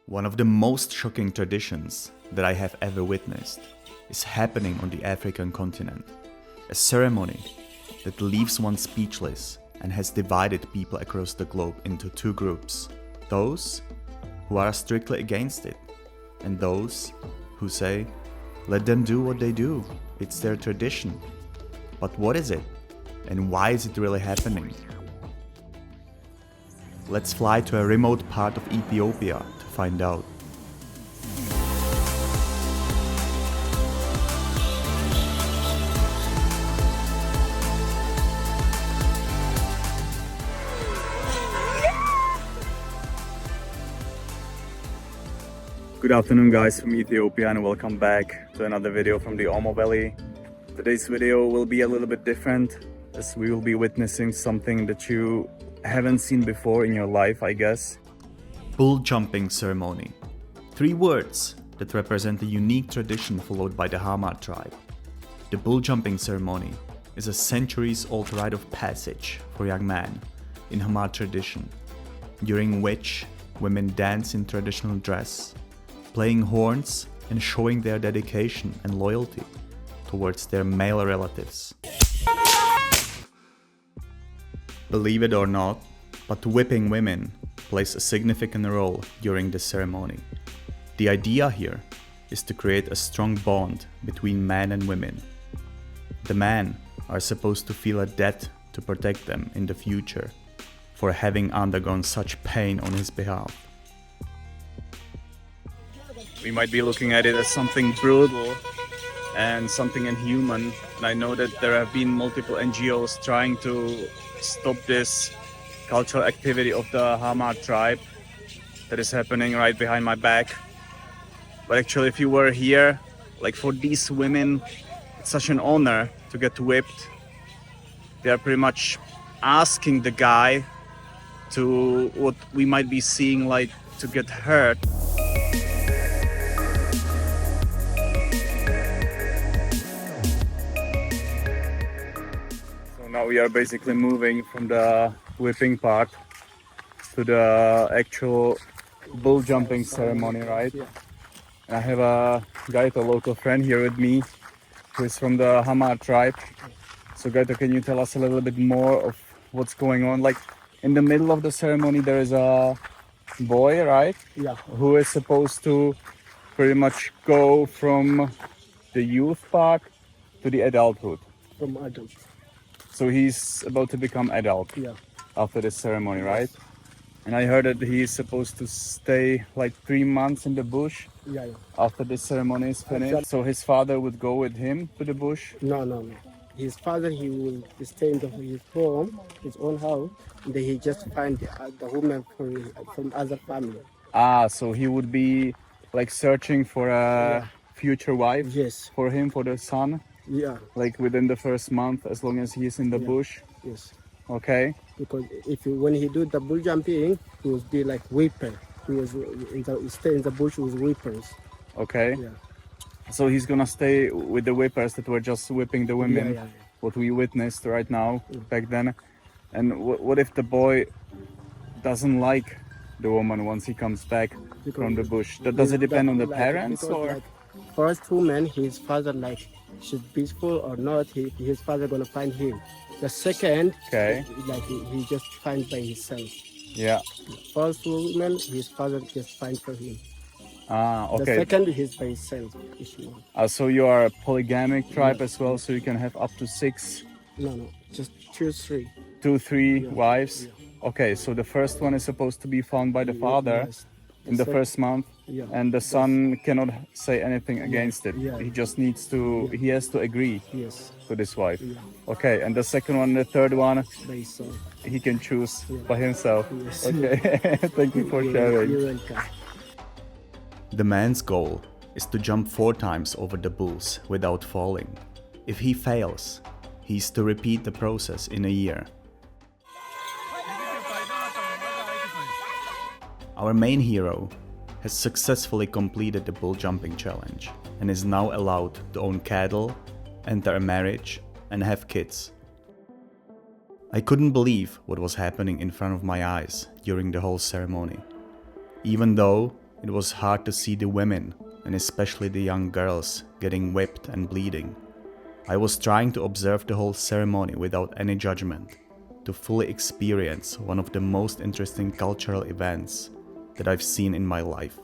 One of the most shocking traditions that I have ever witnessed is happening on the African continent. A ceremony that leaves one speechless and has divided people across the globe into two groups. Those who are strictly against it, and those who say, let them do what they do, it's their tradition. But what is it? And why is it really happening? Let's fly to a remote part of Ethiopia to find out. Good afternoon guys from Ethiopia and welcome back to another video from the Omo Valley. Today's video will be a little bit different as we will be witnessing something that you haven't seen before in your life, I guess. Bull jumping ceremony. 3 words that represent a unique tradition followed by the Hamar tribe. The bull jumping ceremony is a centuries-old rite of passage for young men in Hamar tradition, during which women dance in traditional dress, playing horns and showing their dedication and loyalty towards their male relatives. Believe it or not, but whipping women plays a significant role during the ceremony. The idea here is to create a strong bond between men and women. The men are supposed to feel a debt to protect them in the future for having undergone such pain on his behalf. We might be looking at it as something brutal and something inhuman, and I know that there have been multiple NGOs trying to stop this cultural activity of the Hamar tribe that is happening right behind my back. But actually, if you were here, like for these women, it's such an honor to get whipped. They are pretty much asking the guy to what we might be seeing like to get hurt. Now we are basically moving from the whipping part to the actual bull jumping ceremony, right? Yeah. And I have a Gaito, local friend here with me, who is from the Hamar tribe. So Gaito, can you tell us a little bit more of what's going on? Like in the middle of the ceremony, there is a boy, right? Yeah. Who is supposed to pretty much go from the youth part to the adulthood. From adult. So he's about to become adult after this ceremony, right? And I heard that he's supposed to stay like 3 months in the bush after this ceremony is finished. So his father would go with him to the bush? No. His father, he will stay in his home, his own house, and then he just find the woman from other family. Ah, so he would be like searching for a future wife for him, for the son? Yeah. Like within the first month, as long as he's in the bush? Yes. Okay. Because when he do the bull jumping, he was be like whipper. He stay in the bush with whippers. Okay. Yeah. So he's gonna stay with the whippers that were just whipping the women, what we witnessed right now, back then. And what if the boy doesn't like the woman once he comes back from the bush? Does it depend on the parents or? Like, first woman, his father like she's peaceful or not, his father gonna find him. The second, like he just find by himself. Yeah. First woman, his father just find for him. Ah, okay. The second, he's by himself. So you are a polygamic tribe as well, so you can have up to 6? No, just 2, 3. 2, 3 wives? Yeah. Okay, so the first one is supposed to be found by the father in the first month, and the son cannot say anything against it. He just needs to, he has to agree to this wife. Okay, and the second one, the third one, he can choose by himself. Okay, thank you for sharing. You're welcome. The man's goal is to jump 4 times over the bulls without falling. If he fails, he's to repeat the process in a year. Our main hero has successfully completed the bull jumping challenge and is now allowed to own cattle, enter a marriage, and have kids. I couldn't believe what was happening in front of my eyes during the whole ceremony. Even though It was hard to see the women, and especially the young girls, getting whipped and bleeding. I was trying to observe the whole ceremony without any judgment, to fully experience one of the most interesting cultural events that I've seen in my life.